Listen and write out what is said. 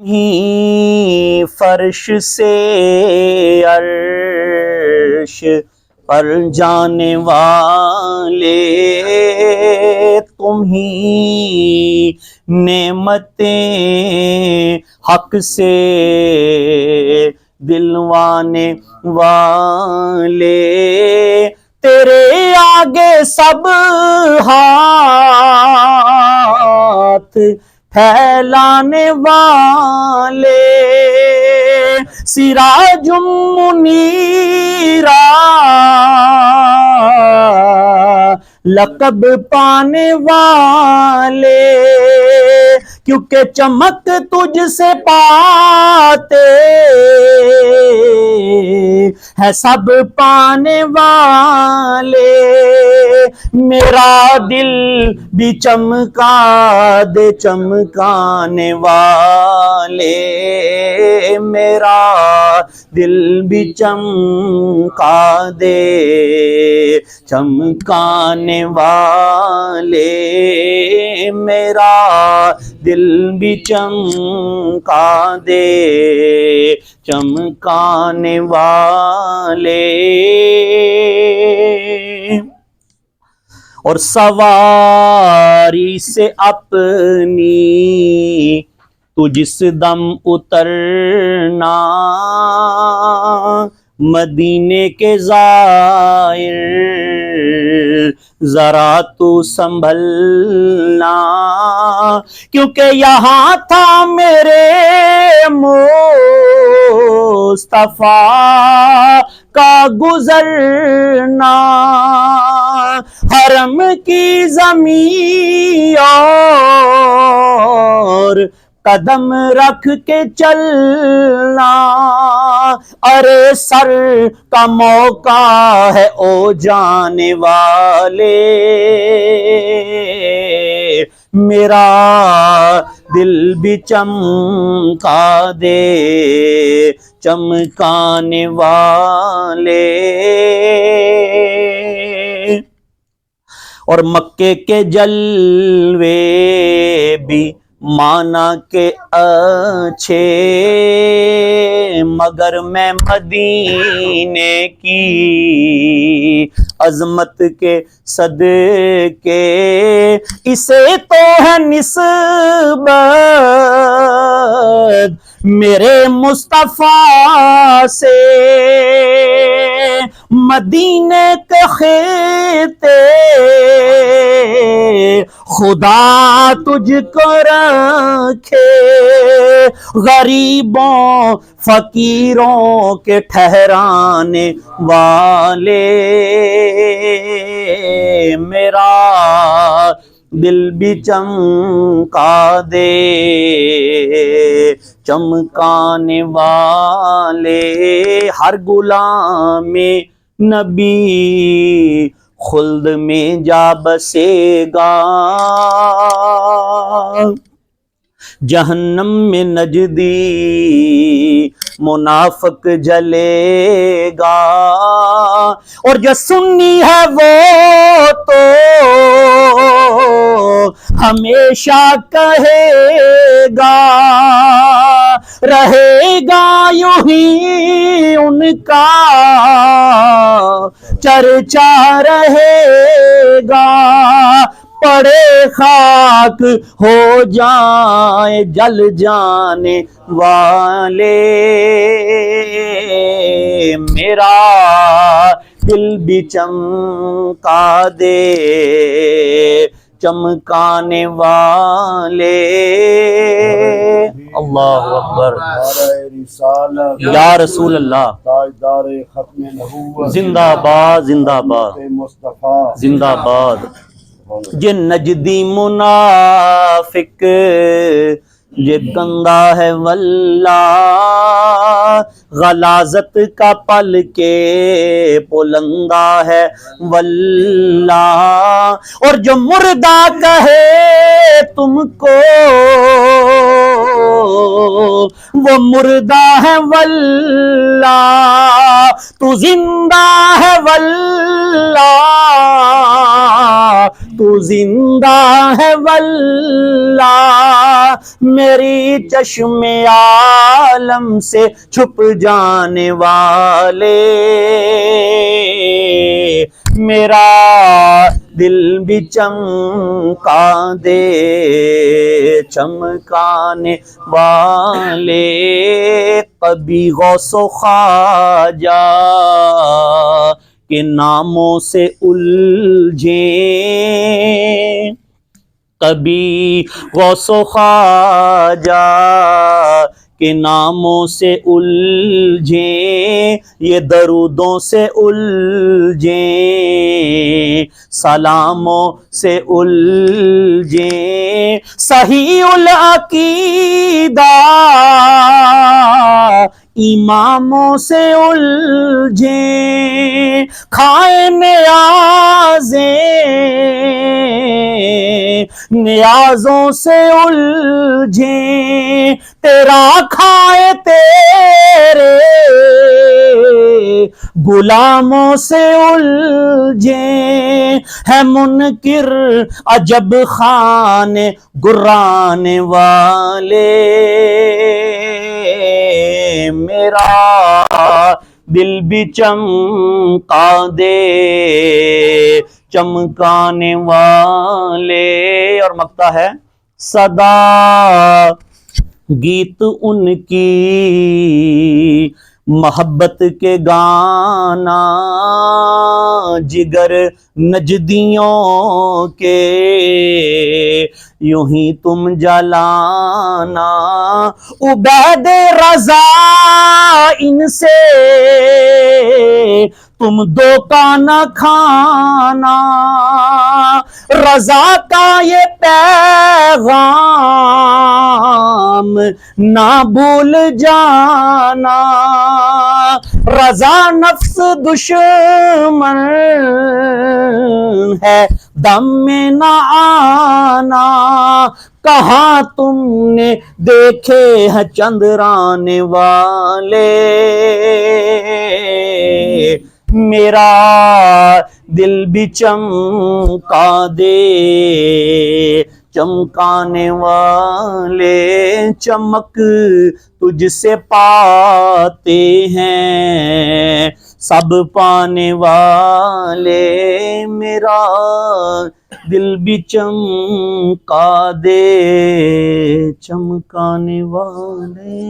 ہی فرش سے عرش پر جانے والے، تم ہی نعمتیں حق سے دلوانے والے، تیرے آگے سب ہاتھ پھیلانے والے، سراج منیرا لقب پانے والے، کیونکہ چمک تجھ سے پاتے ہے سب پانے والے، میرا دل بھی چمکا دے چمکانے والے، میرا دل بھی چمکا دے چمکانے والے، میرا دل بھی چمکا دے چمکانے والے، اور سواری سے اپنی تو جس دم اترنا، مدینے کے زائر ذرا تو سنبھلنا، کیونکہ یہاں تھا میرے مصطفیٰ کا گزرنا، حرم کی زمین اور قدم رکھ کے چلنا، ارے سر کا موقع ہے او جانے والے، میرا دل بھی چمکا دے چمکانے والے، اور مکے کے جلوے بھی مانا کے اچھے، مگر میں مدینے کی عظمت کے صدقے اسے تو ہے نسبت میرے مصطفیٰ سے، مدینے کے خطے خدا تجھ کو رکھے، غریبوں فقیروں کے ٹھہرانے والے، میرا دل بھی چمکا دے چمکانے والے، ہر غلام نبی خلد میں جا بسے گا، جہنم میں نجدی منافق جلے گا، اور جو سنی ہے وہ تو ہمیشہ کہے گا، رہے گا یوں ہی ان کا چرچا رہے گا، پڑے خاک ہو جائیں جل جانے والے، میرا دل بھی چمکا دے چمکانے والے، اللہ اکبر، یا رسول اللہ، زندہ باد زندہ باد زندہ باد، جن نجدی منافق یہ گندا ہے واللہ، غلاظت کا پل کے پلندہ ہے واللہ، اور جو مردہ کہے تم کو وہ مردہ ہے واللہ، تو زندہ ہے واللہ، تو زندہ ہے واللہ، میری چشم عالم سے چھپ جانے والے، میرا دل بھی چمکا دے چمکانے والے، کبھی غوث و خواجہ کے ناموں سے الجھیں، کبھی غوث و خواجہ کے ناموں سے الجھیں، یہ درودوں سے الجھیں، سلاموں سے الجھیں، صحیح العقیدہ اماموں سے الجھیں، کھائیں نیازوں سے الجھیں، تیرا کھائے تیرے غلاموں سے الجھیں، ہے منکر عجب خان گرانے والے، میرا دل بھی چمکا دے چمکانے والے۔ اور مقطع ہے، صدا گیت ان کی محبت کے گانا، جگر نجدیوں کے یوں ہی تم جلانا، عبید رضا ان سے تم دھوکہ نہ کھانا، رضا کا یہ پیغام نہ بھول جانا، رضا نفس دشمن ہے دم میں نہ آنا، کہاں تم نے دیکھے ہیں چندرانے والے، میرا دل بھی چمکا دے چمکانے والے، چمک تجھ سے پاتے ہیں سب پانے والے، میرا دل بھی چمکا دے چمکانے والے۔